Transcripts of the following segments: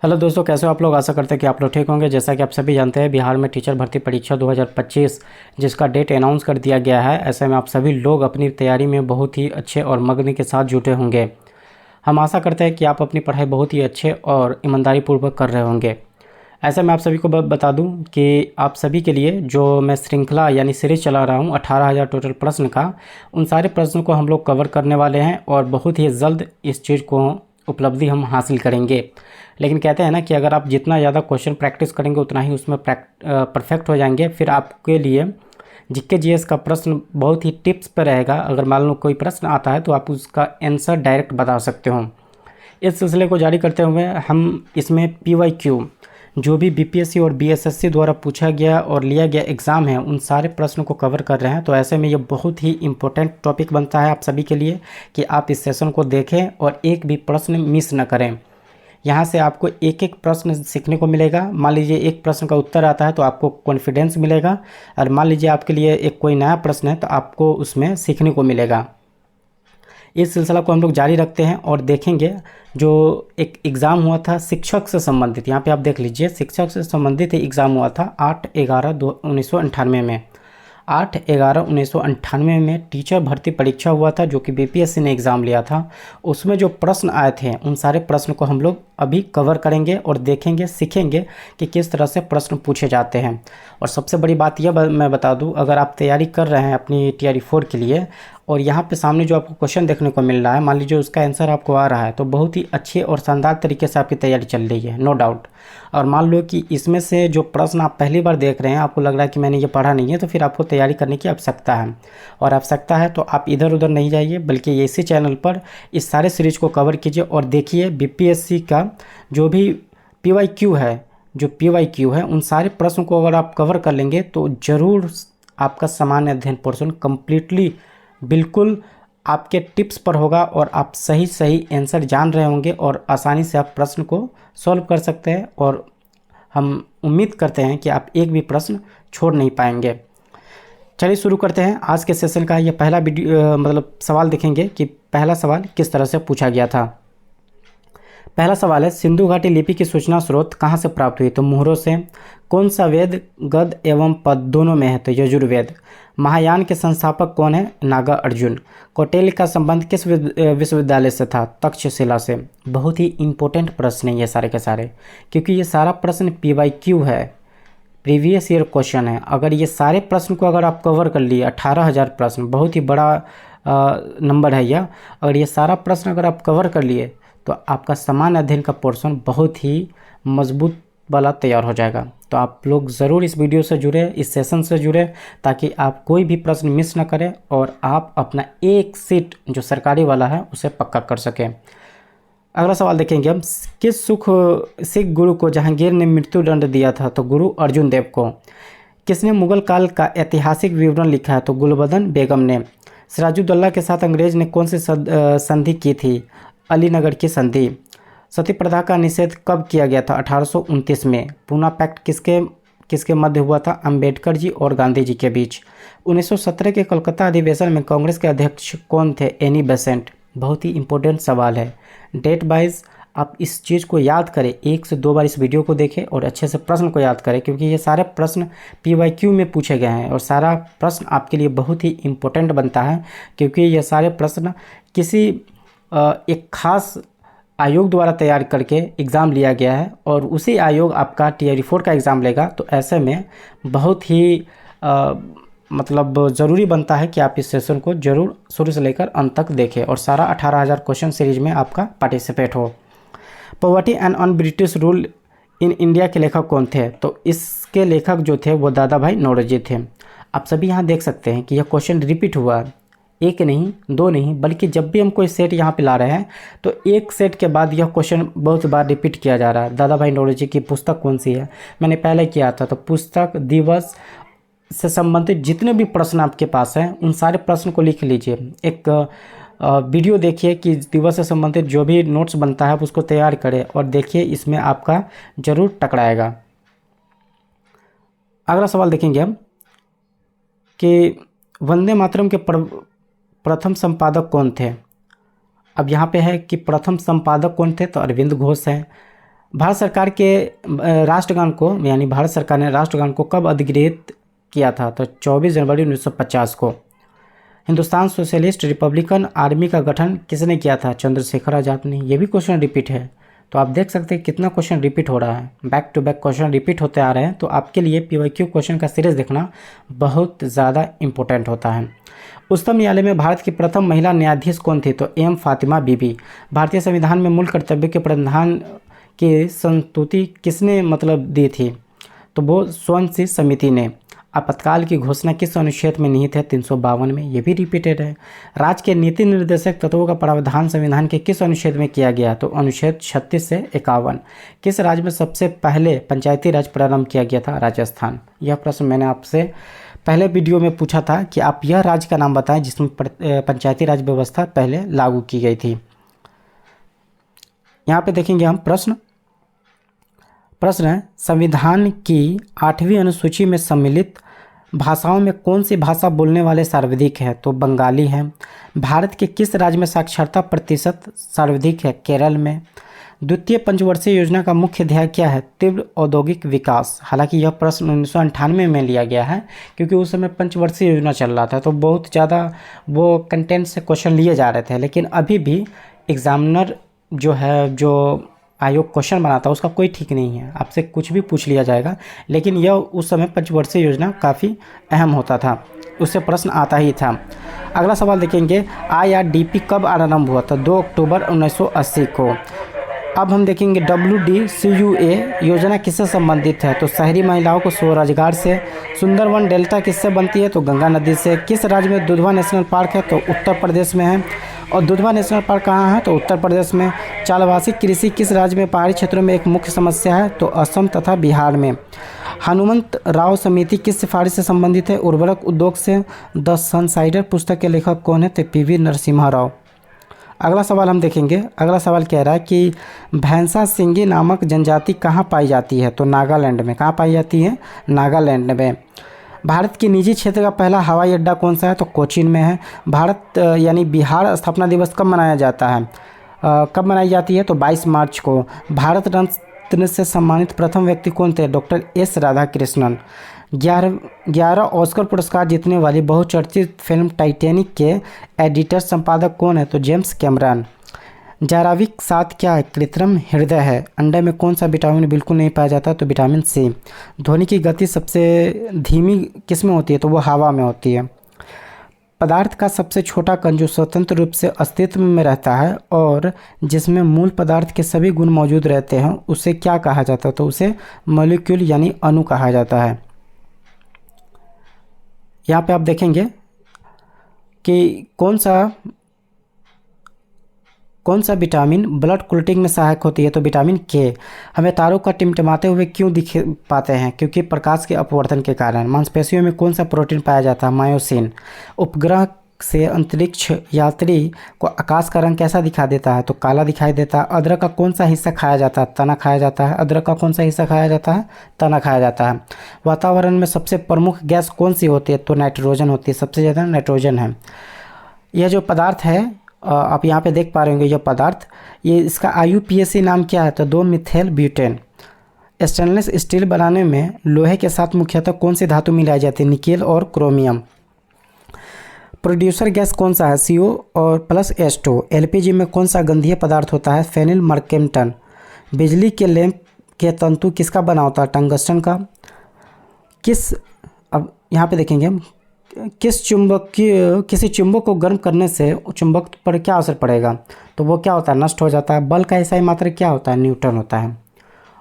Hello दोस्तों, कैसे हो आप लोग। आशा करते हैं कि आप लोग ठीक होंगे। जैसा कि आप सभी जानते हैं, बिहार में टीचर भर्ती परीक्षा 2025 जिसका डेट अनाउंस कर दिया गया है। ऐसे में आप सभी लोग अपनी तैयारी में बहुत ही अच्छे और मग्न के साथ जुटे होंगे। हम आशा करते हैं कि आप अपनी पढ़ाई बहुत ही अच्छे और ईमानदारी पूर्वक कर रहे होंगे। ऐसे में आप सभी को बता दूं कि आप सभी के लिए जो मैं श्रृंखला यानी सीरीज चला रहा हूं 18,000 टोटल प्रश्न का, उन सारे प्रश्नों को हम लोग कवर करने वाले हैं और बहुत ही जल्द इस चीज़ को उपलब्धि हम हासिल करेंगे। लेकिन कहते हैं ना कि अगर आप जितना ज़्यादा क्वेश्चन प्रैक्टिस करेंगे उतना ही उसमें परफेक्ट हो जाएंगे। फिर आपके लिए जीके जीएस का प्रश्न बहुत ही टिप्स पर रहेगा। अगर मान लो कोई प्रश्न आता है तो आप उसका आंसर डायरेक्ट बता सकते हो। इस सिलसिले को जारी करते हुए हम इसमें पीवाईक्यू जो भी बीपीएससी और बीएसएससी द्वारा पूछा गया और लिया गया एग्ज़ाम है, उन सारे प्रश्नों को कवर कर रहे हैं। तो ऐसे में ये बहुत ही इम्पोर्टेंट टॉपिक बनता है आप सभी के लिए कि आप इस सेशन को देखें और एक भी प्रश्न मिस न करें। यहाँ से आपको एक एक प्रश्न सीखने को मिलेगा। मान लीजिए एक प्रश्न का उत्तर आता है तो आपको कॉन्फिडेंस मिलेगा, और मान लीजिए आपके लिए एक कोई नया प्रश्न है तो आपको उसमें सीखने को मिलेगा। इस सिलसिला को हम लोग जारी रखते हैं और देखेंगे जो एक एग्ज़ाम हुआ था शिक्षक से संबंधित। यहाँ पे आप देख लीजिए, शिक्षक से संबंधित एग्ज़ाम हुआ था 8/11/1998 में। 8/11/1998 में टीचर भर्ती परीक्षा हुआ था जो कि बीपीएससी ने एग्ज़ाम लिया था। उसमें जो प्रश्न आए थे उन सारे प्रश्न को हम लोग अभी कवर करेंगे और देखेंगे, सीखेंगे कि किस तरह से प्रश्न पूछे जाते हैं। और सबसे बड़ी बात यह मैं बता दूं, अगर आप तैयारी कर रहे हैं अपनी TRE 4 के लिए और यहाँ पे सामने जो आपको क्वेश्चन देखने को मिल रहा है, मान लीजिए उसका आंसर आपको आ रहा है, तो बहुत ही अच्छे और शानदार तरीके से आपकी तैयारी चल रही है, नो डाउट। और मान लो कि इसमें से जो प्रश्न आप पहली बार देख रहे हैं, आपको लग रहा है कि मैंने ये पढ़ा नहीं है, तो फिर आपको तैयारी करने की आवश्यकता है। और आवश्यकता है तो आप इधर उधर नहीं जाइए, बल्कि इसी चैनल पर इस सारे सीरीज को कवर कीजिए और देखिए बीपीएससी का जो भी पीवाईक्यू है, उन सारे प्रश्नों को अगर आप कवर कर लेंगे तो ज़रूर आपका सामान्य अध्ययन पोर्शन कम्प्लीटली बिल्कुल आपके टिप्स पर होगा और आप सही सही आंसर जान रहे होंगे और आसानी से आप प्रश्न को सॉल्व कर सकते हैं। और हम उम्मीद करते हैं कि आप एक भी प्रश्न छोड़ नहीं पाएंगे। चलिए शुरू करते हैं आज के सेशन का। ये पहला वीडियो मतलब सवाल देखेंगे कि पहला सवाल किस तरह से पूछा गया था। पहला सवाल है, सिंधु घाटी लिपि की सूचना स्रोत कहाँ से प्राप्त हुई? तो मुहरों से। कौन सा वेद गद एवं पद दोनों में है? तो यजुर्वेद। महायान के संस्थापक कौन है? नागार्जुन। कौटिल्य का संबंध किस विश्वविद्यालय से था? तक्षशिला से। बहुत ही इंपॉर्टेंट प्रश्न है ये सारे के सारे, क्योंकि ये सारा प्रश्न पीवाईक्यू है, प्रीवियस ईयर क्वेश्चन है। अगर ये सारे प्रश्न को अगर आप कवर कर लिए, 18,000 प्रश्न, बहुत ही बड़ा नंबर है यह। अगर ये सारा प्रश्न अगर आप कवर कर लिए तो आपका सामान्य अध्ययन का पोर्शन बहुत ही मजबूत वाला तैयार हो जाएगा। तो आप लोग ज़रूर इस वीडियो से जुड़े, इस सेशन से जुड़े, ताकि आप कोई भी प्रश्न मिस ना करें और आप अपना एक सीट जो सरकारी वाला है उसे पक्का कर सकें। अगला सवाल देखेंगे हम, किस सिख गुरु को जहांगीर ने मृत्यु दंड दिया था? तो गुरु अर्जुन देव को। किसने मुगल काल का ऐतिहासिक विवरण लिखा है? तो गुलबदन बेगम ने। सिराजुद्दौला के साथ अंग्रेज ने कौन सी संधि की थी? अलीनगर की संधि। सती प्रथा का निषेध कब किया गया था? 1829 में। पूना पैक्ट किसके मध्य हुआ था? अंबेडकर जी और गांधी जी के बीच। 1917 के कोलकाता अधिवेशन में कांग्रेस के अध्यक्ष कौन थे? Annie Besant. बहुत ही इंपॉर्टेंट सवाल है। डेट वाइज आप इस चीज़ को याद करें, 1 से 2 बार इस वीडियो को देखें और अच्छे से प्रश्न को याद करें, क्योंकि ये सारे प्रश्न पीवाईक्यू में पूछे गए हैं और सारा प्रश्न आपके लिए बहुत ही इम्पोर्टेंट बनता है, क्योंकि ये सारे प्रश्न किसी एक खास आयोग द्वारा तैयार करके एग्ज़ाम लिया गया है और उसी आयोग आपका TRE 4 का एग्ज़ाम लेगा। तो ऐसे में बहुत ही मतलब ज़रूरी बनता है कि आप इस सेशन को ज़रूर शुरू से लेकर अंत तक देखें और सारा 18,000 क्वेश्चन सीरीज में आपका पार्टिसिपेट हो। Poverty and on British rule in India के लेखक कौन थे? तो इसके लेखक जो थे वो दादा भाई नौरोजी थे। आप सभी यहाँ देख सकते हैं कि यह क्वेश्चन रिपीट हुआ, एक नहीं, दो नहीं, बल्कि जब भी हम कोई सेट यहाँ पे ला रहे हैं तो एक सेट के बाद यह क्वेश्चन बहुत बार रिपीट किया जा रहा है। दादा भाई नौरोजी की पुस्तक कौन सी है? मैंने पहले किया था। तो पुस्तक दिवस से संबंधित जितने भी प्रश्न आपके पास हैं उन सारे प्रश्न को लिख लीजिए। एक वीडियो देखिए कि दिवस से संबंधित जो भी नोट्स बनता है उसको तैयार करें और देखिए, इसमें आपका ज़रूर टकराएगा। अगला सवाल देखेंगे हम कि वंदे मातरम के प्रथम संपादक कौन थे? अब यहाँ पे है कि प्रथम संपादक कौन थे? तो अरविंद घोष हैं। भारत सरकार के राष्ट्रगान को, यानी भारत सरकार ने राष्ट्रगान को कब अधिगृहित किया था? तो 24 जनवरी 1950 को। हिंदुस्तान सोशलिस्ट रिपब्लिकन आर्मी का गठन किसने किया था? चंद्रशेखर आज़ाद ने। ये भी क्वेश्चन रिपीट है, तो आप देख सकते हैं कितना क्वेश्चन रिपीट हो रहा है, back to back question repeat होते आ रहे हैं। तो आपके लिए PYQ क्वेश्चन का सीरीज देखना बहुत ज़्यादा इंपॉर्टेंट होता है। उच्चतम न्यायालय में भारत की प्रथम महिला न्यायाधीश कौन थी? तो एम फातिमा बीबी। भारतीय संविधान में मूल कर्तव्य के प्रावधान की संस्तुति किसने दी थी? तो वो स्वर्ण समिति ने। आपातकाल की घोषणा किस अनुच्छेद में निहित है? 352 में। ये भी रिपीटेड है। राज्य के नीति निर्देशक तत्वों का प्रावधान संविधान के किस अनुच्छेद में किया गया? तो अनुच्छेद 36 से 51। किस राज्य में सबसे पहले पंचायती राज प्रारंभ किया गया था? राजस्थान। यह प्रश्न मैंने आपसे पहले वीडियो में पूछा था कि आप यह राज्य का नाम बताएं जिसमें पंचायती राज व्यवस्था पहले लागू की गई थी। यहाँ पे देखेंगे हम प्रश्न है, संविधान की 8वीं अनुसूची में सम्मिलित भाषाओं में कौन सी भाषा बोलने वाले सर्वाधिक है? तो बंगाली है। भारत के किस राज्य में साक्षरता प्रतिशत सर्वाधिक है? केरल में। द्वितीय पंचवर्षीय योजना का मुख्य ध्येय क्या है? तीव्र औद्योगिक विकास। हालांकि यह प्रश्न 1998 में लिया गया है, क्योंकि उस समय पंचवर्षीय योजना चल रहा था, तो बहुत ज़्यादा वो कंटेंट से क्वेश्चन लिए जा रहे थे। लेकिन अभी भी एग्जामिनर जो आयोग क्वेश्चन बनाता है उसका कोई ठीक नहीं है, आपसे कुछ भी पूछ लिया जाएगा। लेकिन यह उस समय पंचवर्षीय योजना काफ़ी अहम होता था, उससे प्रश्न आता ही था। अगला सवाल देखेंगे, IRDP कब आरंभ हुआ था? 2 अक्टूबर 1980 को। अब हम देखेंगे WDCUA योजना किससे संबंधित है? तो शहरी महिलाओं को स्वरोजगार से। सुंदरवन डेल्टा किससे बनती है? तो गंगा नदी से। किस राज्य में दुधवा नेशनल पार्क है? तो उत्तर प्रदेश में है। और दुधवा नेशनल पार्क कहाँ है? तो उत्तर प्रदेश में। चालवासी कृषि किस राज्य में पहाड़ी क्षेत्रों में एक मुख्य समस्या है? तो असम तथा बिहार में। हनुमंत राव समिति किस सिफारिश से संबंधित है? उर्वरक उद्योग से। द सनसाइडर पुस्तक के लेखक कौन है? तो PV नरसिम्हा राव। अगला सवाल हम देखेंगे। अगला सवाल कह रहा है कि भैंसा सिंगी नामक जनजाति कहाँ पाई जाती है? तो नागालैंड में। कहाँ पाई जाती है? नागालैंड में। भारत की निजी क्षेत्र का पहला हवाई अड्डा कौन सा है? तो कोचीन में है। भारत यानी बिहार स्थापना दिवस कब मनाया जाता है? कब मनाई जाती है? तो 22 मार्च को। भारत रत्न से सम्मानित प्रथम व्यक्ति कौन थे? Doctor S Radhakrishnan. 11 ऑस्कर पुरस्कार जीतने वाली बहुचर्चित फिल्म टाइटैनिक के एडिटर संपादक कौन है? तो जेम्स कैमरन। जैविक साथ क्या है? कृत्रिम हृदय है। अंडे में कौन सा विटामिन बिल्कुल नहीं पाया जाता? तो विटामिन C। ध्वनि की गति सबसे धीमी किस में होती है? तो वो हवा में होती है। पदार्थ का सबसे छोटा कण जो स्वतंत्र रूप से अस्तित्व में रहता है और जिसमें मूल पदार्थ के सभी गुण मौजूद रहते हैं, उसे क्या कहा जाता है? तो उसे मॉलिक्यूल यानी अणु कहा जाता है। यहाँ पे आप देखेंगे कि कौन सा विटामिन ब्लड क्लॉटिंग में सहायक होती है? तो विटामिन K। हमें तारों का टिमटिमाते हुए क्यों दिख पाते हैं? क्योंकि प्रकाश के अपवर्तन के कारण। मांसपेशियों में कौन सा प्रोटीन पाया जाता है? मायोसिन। उपग्रह से अंतरिक्ष यात्री को आकाश का रंग कैसा दिखा देता है? तो काला दिखाई देता है। अदरक का कौन सा हिस्सा खाया जाता है? तना खाया जाता है। अदरक का कौन सा हिस्सा खाया जाता है? तना खाया जाता है। वातावरण में सबसे प्रमुख गैस कौन सी होती है? तो नाइट्रोजन होती है, सबसे ज़्यादा नाइट्रोजन है। यह जो पदार्थ है आप यहाँ पे देख पा रहे होंगे, यह पदार्थ, ये इसका IUPAC नाम क्या है? तो 2 मिथाइल ब्यूटेन। स्टेनलेस स्टील बनाने में लोहे के साथ मुख्यतः कौन सी धातु मिलाई जाती है? निकेल और क्रोमियम। प्रोड्यूसर गैस कौन सा है? CO और प्लस H2। LPG में कौन सा गंधीय पदार्थ होता है? फेनिल मर्केंटन। बिजली के लैंप के तंतु किसका बना होता है? टंगस्टन का। अब यहाँ पे देखेंगे हम, किसी चुंबक को गर्म करने से चुंबक पर क्या असर पड़ेगा? तो वो क्या होता है? नष्ट हो जाता है। बल का एसआई मात्रक क्या होता है? न्यूटन होता है।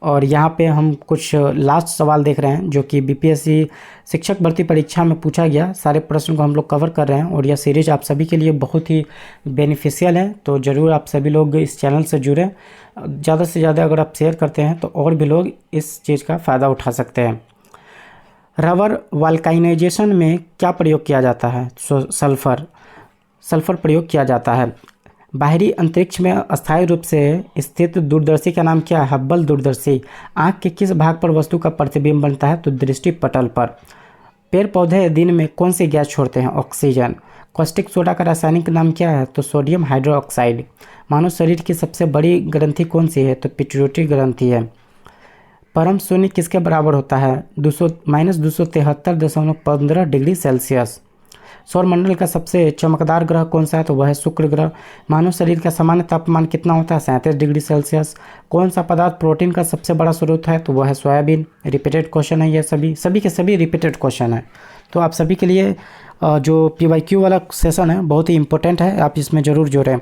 और यहाँ पे हम कुछ लास्ट सवाल देख रहे हैं जो कि BPSC शिक्षक भर्ती परीक्षा में पूछा गया। सारे प्रश्न को हम लोग कवर कर रहे हैं और यह सीरीज आप सभी के लिए बहुत ही बेनिफिशियल है, तो ज़रूर आप सभी लोग इस चैनल से जुड़ें। ज़्यादा से ज़्यादा अगर आप शेयर करते हैं तो और भी लोग इस चीज़ का फ़ायदा उठा सकते हैं। रबर वल्कानाइजेशन में क्या प्रयोग किया जाता है? सल्फर प्रयोग किया जाता है। बाहरी अंतरिक्ष में अस्थायी रूप से स्थित दूरदर्शी का नाम क्या है? हब्बल दूरदर्शी। आँख के किस भाग पर वस्तु का प्रतिबिंब बनता है? तो दृष्टि पटल पर। पेड़ पौधे दिन में कौन सी गैस छोड़ते हैं? ऑक्सीजन। कॉस्टिक सोडा का रासायनिक नाम क्या है? तो सोडियम हाइड्रोक्साइड। मानव शरीर की सबसे बड़ी ग्रंथि कौन सी है? तो पिट्यूटरी ग्रंथि है। परम शून्य किसके बराबर होता है? 273.15 डिग्री सेल्सियस। सौरमंडल का सबसे चमकदार ग्रह कौन सा है? तो वह है शुक्र ग्रह। मानव शरीर का सामान्य तापमान कितना होता है? 37 डिग्री सेल्सियस। कौन सा पदार्थ प्रोटीन का सबसे बड़ा स्रोत है? तो वह है सोयाबीन। रिपीटेड क्वेश्चन है ये, सभी के सभी रिपीटेड क्वेश्चन है। तो आप सभी के लिए जो PYQ वाला सेशन है बहुत ही इंपॉर्टेंट है, आप इसमें ज़रूर जुड़ें।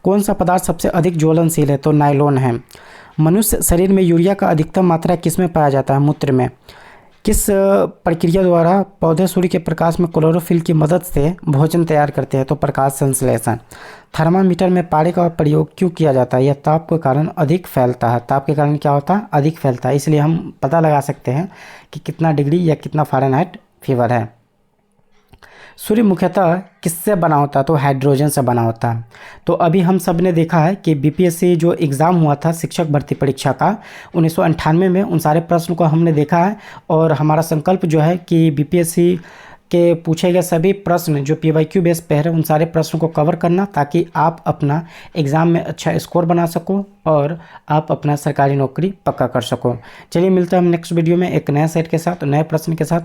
कौन सा पदार्थ सबसे अधिक ज्वलनशील है? तो नायलॉन है। मनुष्य शरीर में यूरिया का अधिकतम मात्रा किस में पाया जाता है? मूत्र में। किस प्रक्रिया द्वारा पौधे सूर्य के प्रकाश में क्लोरोफिल की मदद से भोजन तैयार करते हैं? तो प्रकाश संश्लेषण। थर्मामीटर में पारे का प्रयोग क्यों किया जाता है? यह ताप के कारण अधिक फैलता है। ताप के कारण क्या होता है? अधिक फैलता है। इसलिए हम पता लगा सकते हैं कि कितना डिग्री या कितना फ़ारेनहाइट फीवर है। सूर्य मुख्यतः किससे बना होता है? तो हाइड्रोजन से बना होता है। तो अभी हम सब ने देखा है कि BPSC जो एग्ज़ाम हुआ था शिक्षक भर्ती परीक्षा का 1998 में, उन सारे प्रश्न को हमने देखा है। और हमारा संकल्प जो है कि BPSC के पूछे गए सभी प्रश्न जो PYQ बेस पे है उन सारे प्रश्नों को कवर करना, ताकि आप अपना एग्ज़ाम में अच्छा स्कोर बना सको और आप अपना सरकारी नौकरी पक्का कर सको। चलिए मिलते हैं हम नेक्स्ट वीडियो में एक नए सेट के साथ, नए प्रश्न के साथ।